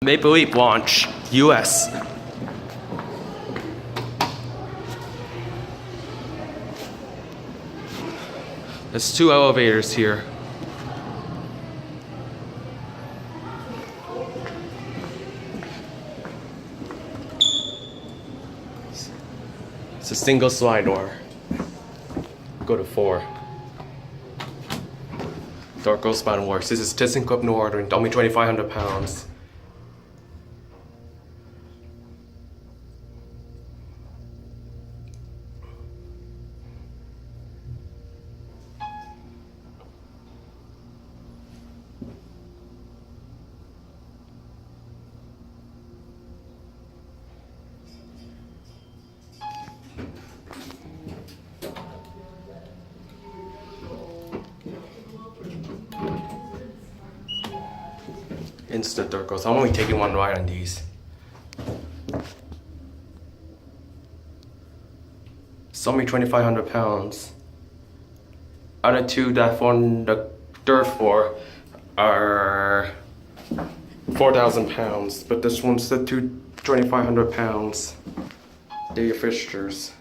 Maple Leaf launch, US. There's 2 elevators here. It's a single slide door. Go to 4. Door goes span works. This is ThyssenKrupp Northern, only 2,500 pounds. Instant door goes. I'm only taking 1 ride on these. It's only 2,500 pounds. Other 2 that on the third floor are 4,000 pounds, but this one's the 2,500 pounds. They're your fixtures.